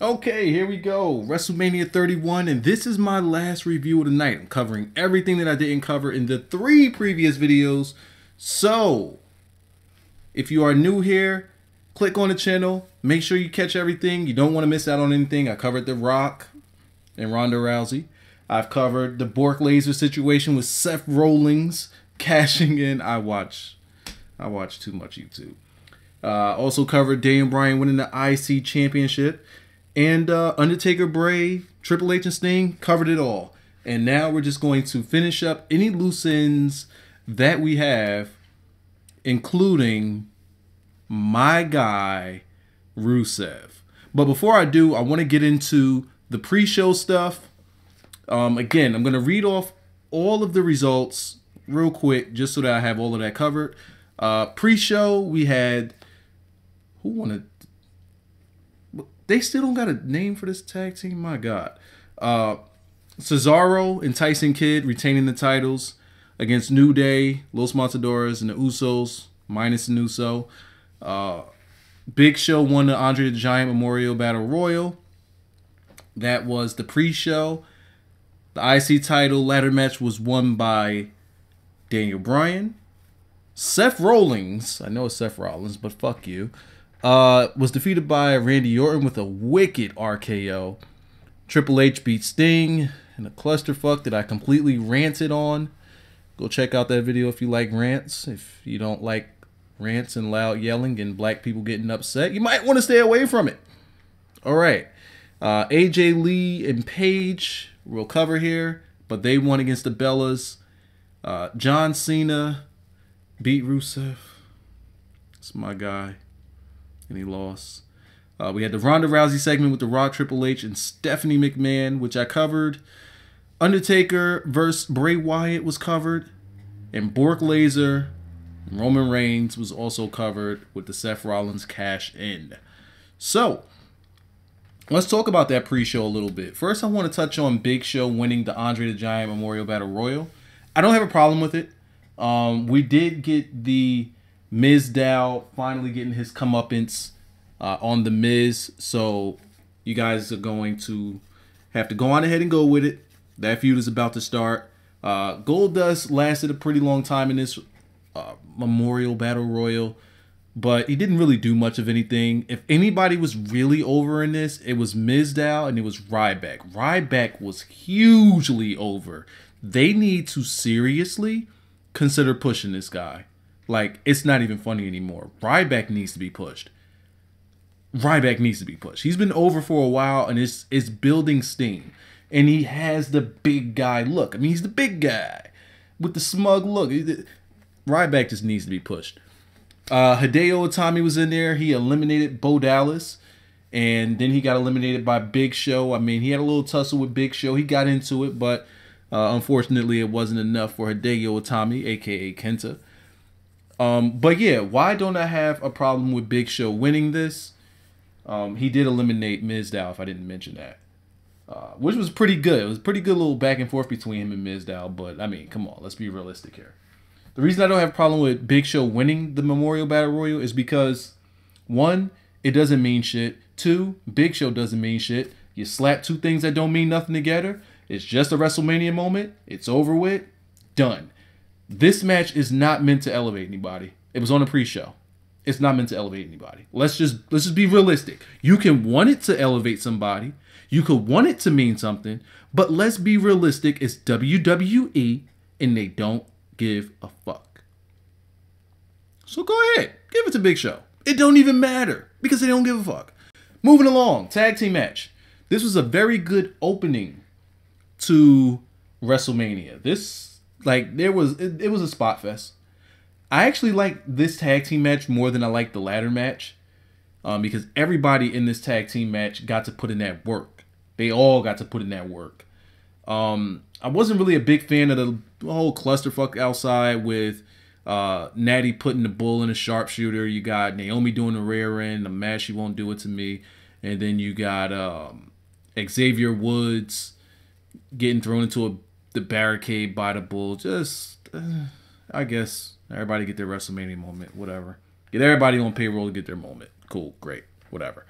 Okay, here we go. WrestleMania 31, and this is my last review of the night. I'm covering everything that I didn't cover in the 3 previous videos. So, if you are new here, click on the channel. Make sure you catch everything. You don't want to miss out on anything. I covered The Rock and Ronda Rousey. I've covered the Bork Laser situation with Seth Rollins cashing in. I watch too much YouTube. Also covered Daniel Bryan winning the IC Championship. And Undertaker, Bray, Triple H, and Sting covered it all. And now we're just going to finish up any loose ends that we have, including my guy, Rusev. But before I do, I want to get into the pre-show stuff. Again, I'm going to read off all of the results real quick, just so that I have all of that covered. Pre-show, we had... Who won it? They still don't got a name for this tag team? My God. Cesaro and Tyson Kidd retaining the titles against New Day, Los Matadores, and the Usos, minus the Uso. Big Show won the Andre the Giant Memorial Battle Royal. That was the pre-show. The IC title ladder match was won by Daniel Bryan. Seth Rollins, I know it's Seth Rollins, but fuck you, was defeated by Randy Orton with a wicked RKO. Triple H beat Sting in a clusterfuck that I completely ranted on. Go check out that video if you like rants. If you don't like rants and loud yelling and black people getting upset, you might want to stay away from it. All right. AJ Lee and Paige we'll cover here, but they won against the Bellas. John Cena beat Rusev. That's my guy. And he lost. We had the Ronda Rousey segment with The Rock, Triple H, and Stephanie McMahon, which I covered. Undertaker versus Bray Wyatt was covered. And Bork Laser, Roman Reigns was also covered with the Seth Rollins cash in. So, let's talk about that pre-show a little bit. First, I want to touch on Big Show winning the Andre the Giant Memorial Battle Royal. I don't have a problem with it. We did get the Miz Dow finally getting his comeuppance on the Miz. So you guys are going to have to go on ahead and go with it. That feud is about to start. Goldust lasted a pretty long time in this Memorial Battle Royal, but he didn't really do much of anything. If anybody was really over in this, it was Miz Dow and it was Ryback. Ryback was hugely over. They need to seriously consider pushing this guy. Like, it's not even funny anymore. Ryback needs to be pushed. Ryback needs to be pushed. He's been over for a while, and it's building steam. And he has the big guy look. I mean, he's the big guy with the smug look. Ryback just needs to be pushed. Hideo Itami was in there. He eliminated Bo Dallas. And then he got eliminated by Big Show. I mean, he had a little tussle with Big Show. He got into it, but unfortunately, it wasn't enough for Hideo Itami, a.k.a. Kenta. But yeah, why don't I have a problem with Big Show winning this? He did eliminate Mizdow, if I didn't mention that. Which was pretty good. It was a pretty good little back and forth between him and Mizdow. But, I mean, come on. Let's be realistic here. The reason I don't have a problem with Big Show winning the Memorial Battle Royal is because, 1, it doesn't mean shit. 2, Big Show doesn't mean shit. You slap 2 things that don't mean nothing together. It's just a WrestleMania moment. It's over with. Done. This match is not meant to elevate anybody. It was on a pre-show. It's not meant to elevate anybody. Let's just be realistic. You can want it to elevate somebody. You could want it to mean something. But let's be realistic. It's WWE and they don't give a fuck. So go ahead. Give it to Big Show. It don't even matter because they don't give a fuck. Moving along. Tag team match. This was a very good opening to WrestleMania. It was a spot fest. I actually like this tag team match more than I like the ladder match, because everybody in this tag team match got to put in that work. They all got to put in that work. I wasn't really a big fan of the whole clusterfuck outside with Natty putting the bull in a sharpshooter. You got Naomi doing the rear end, the match She Won't Do It to Me, and then you got Xavier Woods getting thrown into the barricade by the bull. Just, I guess, everybody get their WrestleMania moment, whatever. Get everybody on payroll to get their moment. Cool, great, whatever.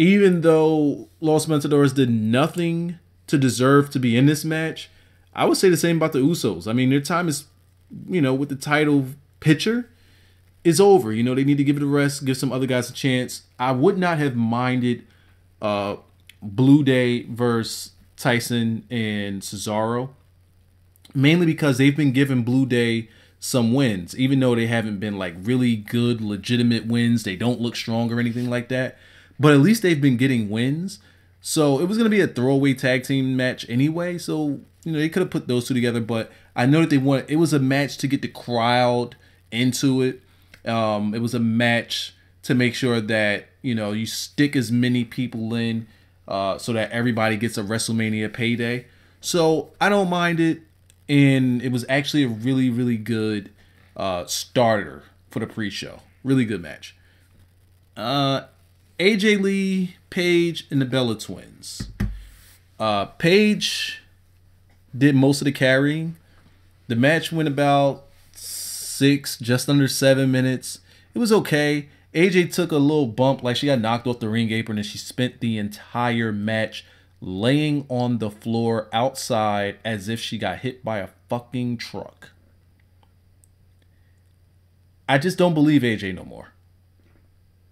even though Los Matadores did nothing to deserve to be in this match, I would say the same about the Usos. I mean, their time is, with the title picture, is over. They need to give it a rest, give some other guys a chance. I would not have minded Blue Day versus Tyson and Cesaro, mainly because they've been giving Blue Day some wins, even though they haven't been like really good, legitimate wins. They don't look strong or anything like that. But at least they've been getting wins. So it was going to be a throwaway tag team match anyway. So, they could have put those two together. But I know that it was a match to get the crowd into it. It was a match to make sure that, you stick as many people in so that everybody gets a WrestleMania payday. So I don't mind it. And it was actually a really, really good starter for the pre-show. Really good match. AJ Lee, Paige, and the Bella Twins. Paige did most of the carrying. The match went about just under 7 minutes. It was okay. AJ took a little bump, like she got knocked off the ring apron, and she spent the entire match laying on the floor outside as if she got hit by a fucking truck. I just don't believe AJ no more.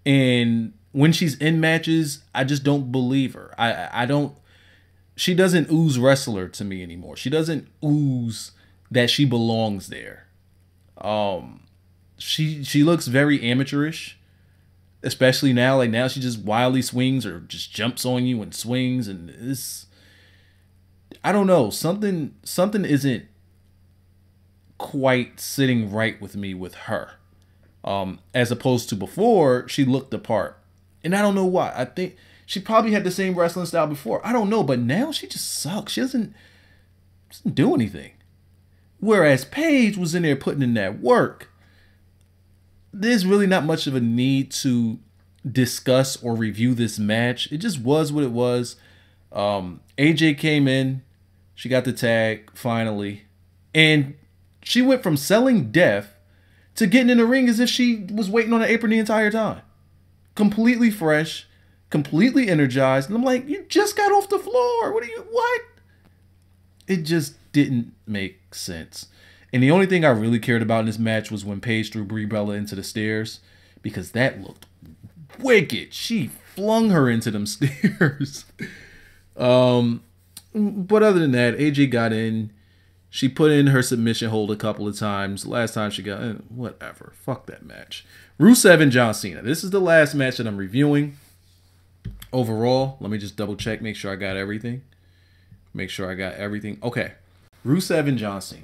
And when she's in matches, I just don't believe her. She doesn't ooze wrestler to me anymore. She doesn't ooze that she belongs there. She looks very amateurish, especially now. Like now she just wildly swings or just jumps on you and swings, and I don't know. Something isn't quite sitting right with me with her. As opposed to before, she looked the part. And I don't know why. I think she probably had the same wrestling style before. I don't know. But now she just sucks. She doesn't do anything. Whereas Paige was in there putting in that work. There's really not much of a need to discuss or review this match. It just was what it was. AJ came in. She got the tag finally. And she went from selling death to getting in the ring as if she was waiting on the apron the entire time. Completely fresh, completely energized. And I'm like, you just got off the floor. What? It just didn't make sense. And the only thing I really cared about in this match was when Paige threw Brie Bella into the stairs, because that looked wicked. She flung her into them stairs. But other than that, AJ got in. She put in her submission hold a couple of times. Last time she got in, whatever. Fuck that match. Rusev and John Cena. This is the last match that I'm reviewing. Overall, let me just double check, make sure I got everything. Okay. Rusev and John Cena.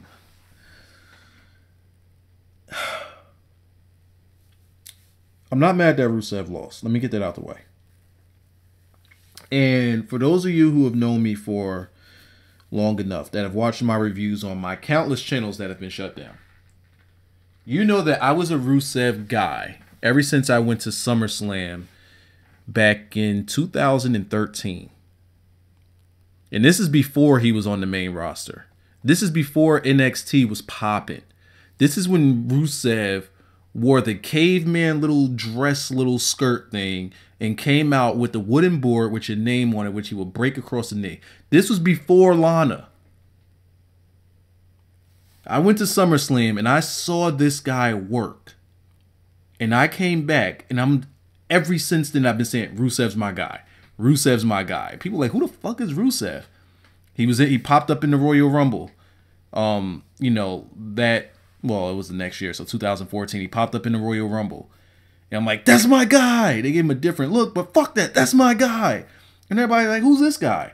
I'm not mad that Rusev lost. Let me get that out the way. And for those of you who have known me for long enough, that have watched my reviews on my countless channels that have been shut down, you know that I was a Rusev guy ever since I went to SummerSlam back in 2013. And this is before he was on the main roster. This is before NXT was popping. This is when Rusev wore the caveman little dress, little skirt thing, and came out with the wooden board with your name on it, which he would break across the knee. This was before Lana. I went to SummerSlam and I saw this guy work. And I came back, and ever since then I've been saying, Rusev's my guy. Rusev's my guy. People are like, who the fuck is Rusev? He popped up in the Royal Rumble. It was the next year, so 2014, he popped up in the Royal Rumble. And I'm like, that's my guy. They gave him a different look, but fuck that. That's my guy. And everybody like, who's this guy?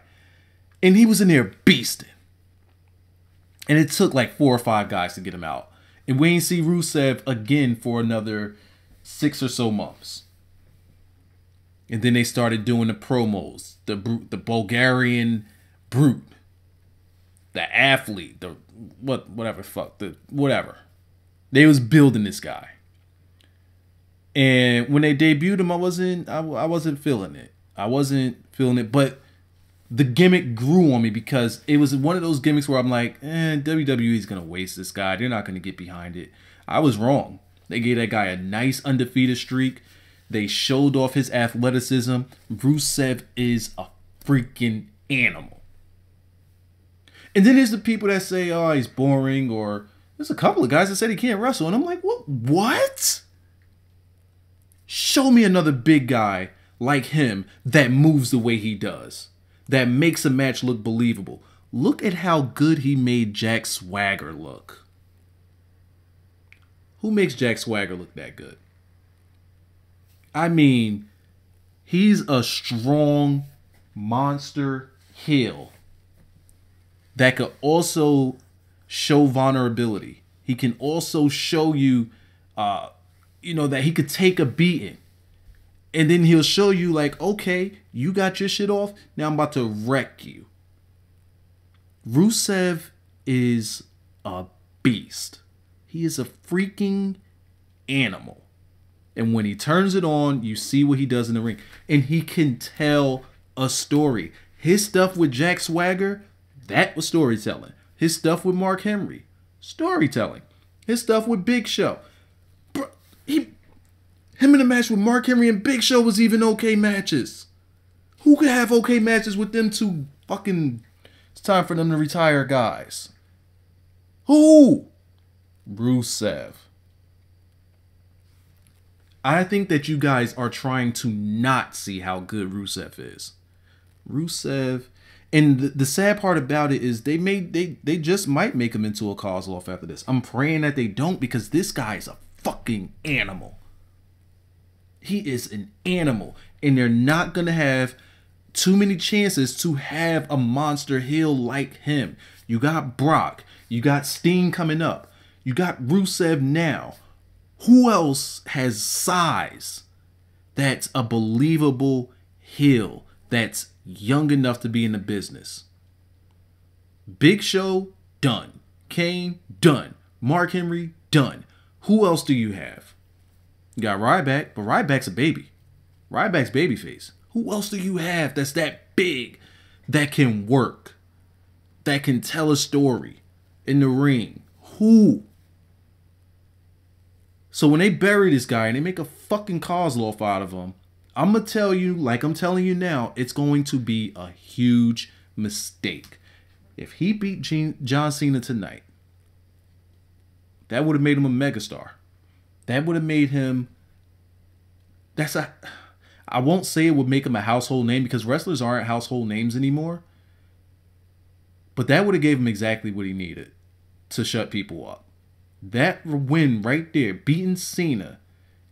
And he was in there beasting. And it took like 4 or 5 guys to get him out. And we ain't see Rusev again for another 6 or so months. And then they started doing the promos. The Bulgarian brute. The athlete. Whatever. They was building this guy. And when they debuted him, I wasn't feeling it. But the gimmick grew on me because it was one of those gimmicks where I'm like, WWE is going to waste this guy. They're not going to get behind it. I was wrong. They gave that guy a nice undefeated streak. They showed off his athleticism. Rusev is a freaking animal. And then there's the people that say, oh, he's boring, or there's a couple of guys that said he can't wrestle. And I'm like, what? Show me another big guy like him that moves the way he does, that makes a match look believable. Look at how good he made Jack Swagger look. Who makes Jack Swagger look that good? I mean, he's a strong monster heel that could also show vulnerability. He can also show you, that he could take a beating. And then he'll show you like, okay, you got your shit off. Now I'm about to wreck you. Rusev is a beast. He is a freaking animal. And when he turns it on, you see what he does in the ring. And he can tell a story. His stuff with Jack Swagger, that was storytelling. His stuff with Mark Henry, storytelling. His stuff with Big Show. Bro, him in a match with Mark Henry and Big Show was even okay matches. Who could have okay matches with them two fucking... It's time for them to retire guys. Who? Rusev. I think that you guys are trying to not see how good Rusev is. Rusev... And the sad part about it is they just might make him into a Kozlov after this. I'm praying that they don't, because this guy is a fucking animal. He is an animal. And they're not going to have too many chances to have a monster heel like him. You got Brock. You got Steen coming up. You got Rusev now. Who else has size that's a believable heel that's young enough to be in the business? Big Show, done. Kane, done. Mark Henry, done. Who else do you have? You got Ryback, but Ryback's a baby. Ryback's babyface. Who else do you have that's that big, that can work, that can tell a story in the ring? Who? So when they bury this guy and they make a fucking Kozlov out of him, I'm going to tell you, like I'm telling you now, it's going to be a huge mistake. If he beat John Cena tonight, that would have made him a megastar. That would have made him... I won't say it would make him a household name, because wrestlers aren't household names anymore. But that would have gave him exactly what he needed to shut people up. That win right there, beating Cena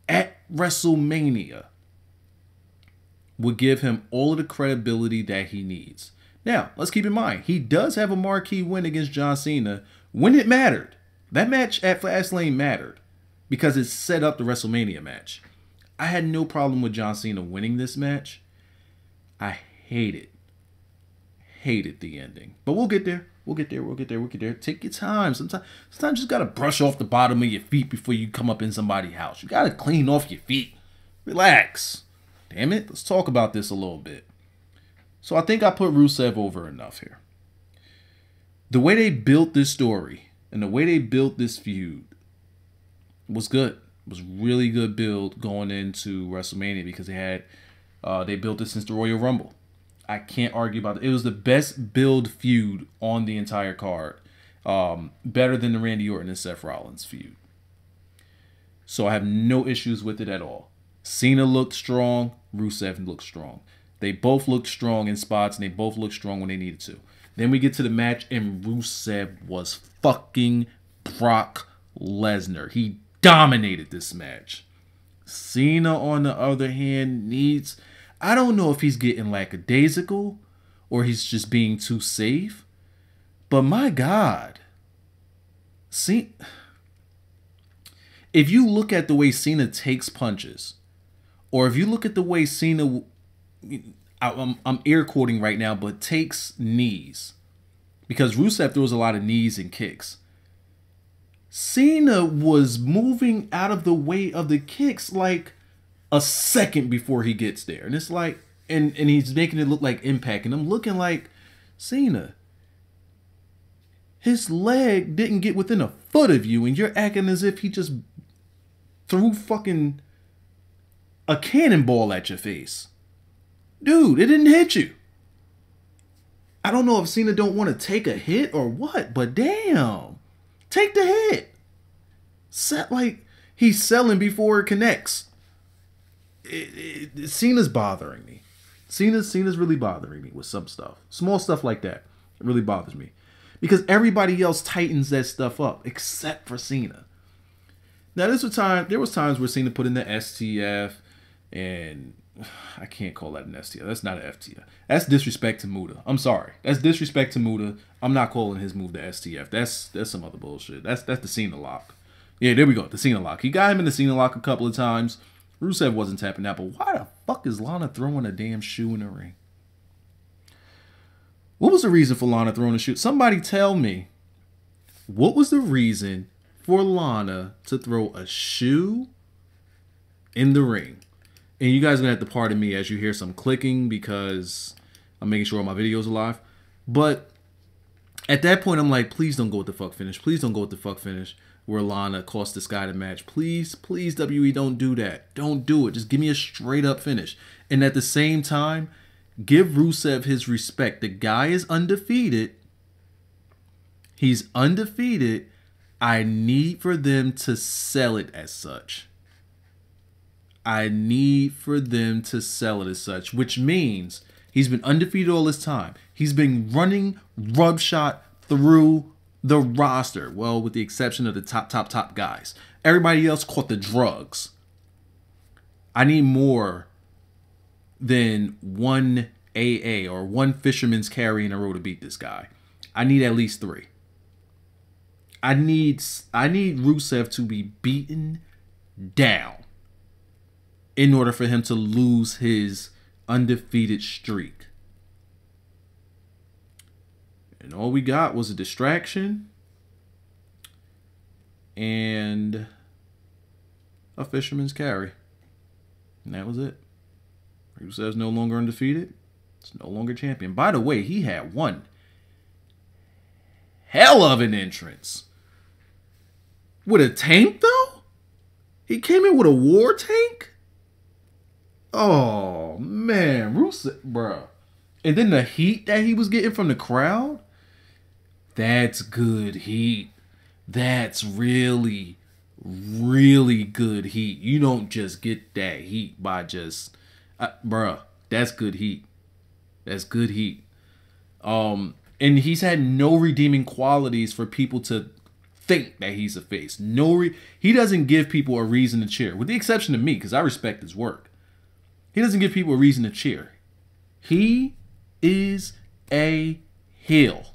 at WrestleMania, would give him all of the credibility that he needs. Now, let's keep in mind, he does have a marquee win against John Cena when it mattered. That match at Fastlane mattered because it set up the WrestleMania match. I had no problem with John Cena winning this match. I hated the ending. But we'll get there. We'll get there. Take your time. Sometimes you just got to brush off the bottom of your feet before you come up in somebody's house. You got to clean off your feet. Relax. Damn it. Let's talk about this a little bit. So I think I put Rusev over enough here. The way they built this story and the way they built this feud was good. It was really good build going into WrestleMania, because they built this since the Royal Rumble. I can't argue about it. It was the best build feud on the entire card. Better than the Randy Orton and Seth Rollins feud. So I have no issues with it at all. Cena looked strong. Rusev looked strong. They both looked strong in spots, and they both looked strong when they needed to. Then we get to the match, and Rusev was fucking Brock Lesnar. He dominated this match. Cena, on the other hand, needs... I don't know if he's getting lackadaisical or he's just being too safe. But my God. See, if you look at the way Cena takes punches, or if you look at the way Cena... I'm air quoting right now, but takes knees. Because Rusev throws a lot of knees and kicks. Cena was moving out of the way of the kicks like a second before he gets there. And it's like, and he's making it look like impact. And I'm looking like, Cena, his leg didn't get within a foot of you, and you're acting as if he just threw fucking a cannonball at your face. Dude, it didn't hit you. I don't know if Cena don't want to take a hit or what, but damn. Take the hit. Set like he's selling before it connects. Cena's bothering me. Cena's really bothering me with some stuff. Small stuff like that. It really bothers me. Because everybody else tightens that stuff up except for Cena. Now there was times where Cena put in the STF, and I can't call that an STF. That's not an FTF. That's disrespect to Muta. I'm sorry. That's disrespect to Muta. I'm not calling his move the STF. That's some other bullshit. That's the Cena lock. Yeah, there we go. The Cena lock. He got him in the Cena lock a couple of times. Rusev wasn't tapping that, but why the fuck is Lana throwing a damn shoe in the ring? What was the reason for Lana throwing a shoe? Somebody tell me. What was the reason for Lana to throw a shoe in the ring? And you guys are going to have to pardon me as you hear some clicking because I'm making sure all my videos are live. But at that point, I'm like, please don't go with the fuck finish. Please don't go with the fuck finish where Lana cost this guy the match. Please, please, WWE, don't do that. Don't do it. Just give me a straight up finish. And at the same time, give Rusev his respect. The guy is undefeated. He's undefeated. I need for them to sell it as such. I need for them to sell it as such, which means he's been undefeated all this time. He's been running rubshot through the roster. Well, with the exception of the top guys. Everybody else caught the drugs. I need more than one AA or one fisherman's carry in a row to beat this guy. I need at least 3. I need Rusev to be beaten down in order for him to lose his undefeated streak. And all we got was a distraction and a fisherman's carry. And that was it. Rusev's no longer undefeated. It's no longer champion. By the way, he had one hell of an entrance. With a tank, though? He came in with a war tank? Oh, man. Rusev, bruh. And then the heat that he was getting from the crowd? That's good heat. That's really, really good heat. You don't just get that heat by just... bruh, that's good heat. That's good heat. And he's had no redeeming qualities for people to think that he's a face. He doesn't give people a reason to cheer, with the exception of me, because I respect his work. He doesn't give people a reason to cheer. He is a heel.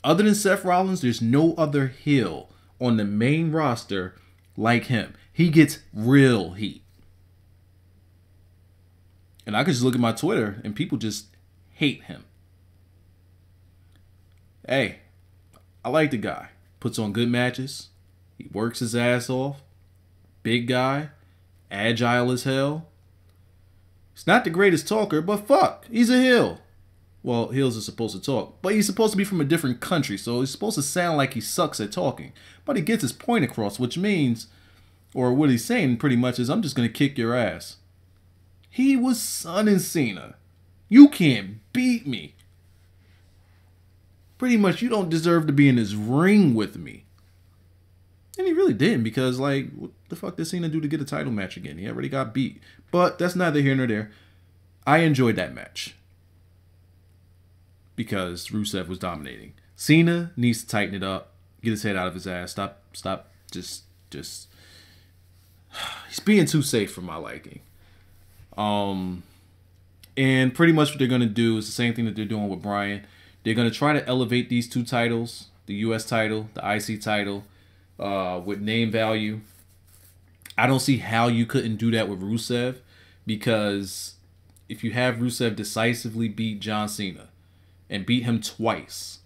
Other than Seth Rollins, there's no other heel on the main roster like him. He gets real heat. And I could just look at my Twitter and people just hate him. Hey, I like the guy. Puts on good matches. He works his ass off. Big guy. Agile as hell. He's not the greatest talker, but fuck, he's a heel. Well, heels are supposed to talk, but he's supposed to be from a different country, so he's supposed to sound like he sucks at talking. But he gets his point across, which means, or what he's saying pretty much is, I'm just going to kick your ass. He was sunning Cena. You can't beat me. Pretty much, you don't deserve to be in this ring with me. And he really didn't, because, like, what the fuck did Cena do to get a title match again? He already got beat. But that's neither here nor there. I enjoyed that match, because Rusev was dominating. Cena needs to tighten it up, get his head out of his ass. Stop. Just. He's being too safe for my liking. And pretty much what they're gonna do is the same thing that they're doing with Bryan. They're gonna try to elevate these 2 titles, the U.S. title, the IC title, with name value. I don't see how you couldn't do that with Rusev, because if you have Rusev decisively beat John Cena and beat him twice,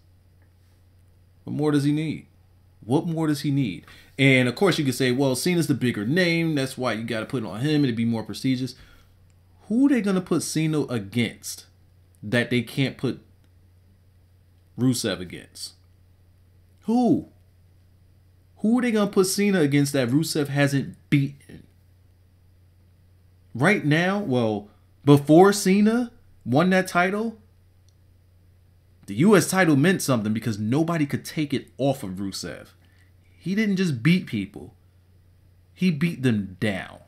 what more does he need? What more does he need? And of course you could say, well, Cena's the bigger name. That's why you got to put it on him and it'd be more prestigious. Who are they going to put Cena against that they can't put Rusev against? Who? Who are they going to put Cena against that Rusev hasn't beaten? Right now, well, before Cena won that title, the U.S. title meant something because nobody could take it off of Rusev. He didn't just beat people. He beat them down.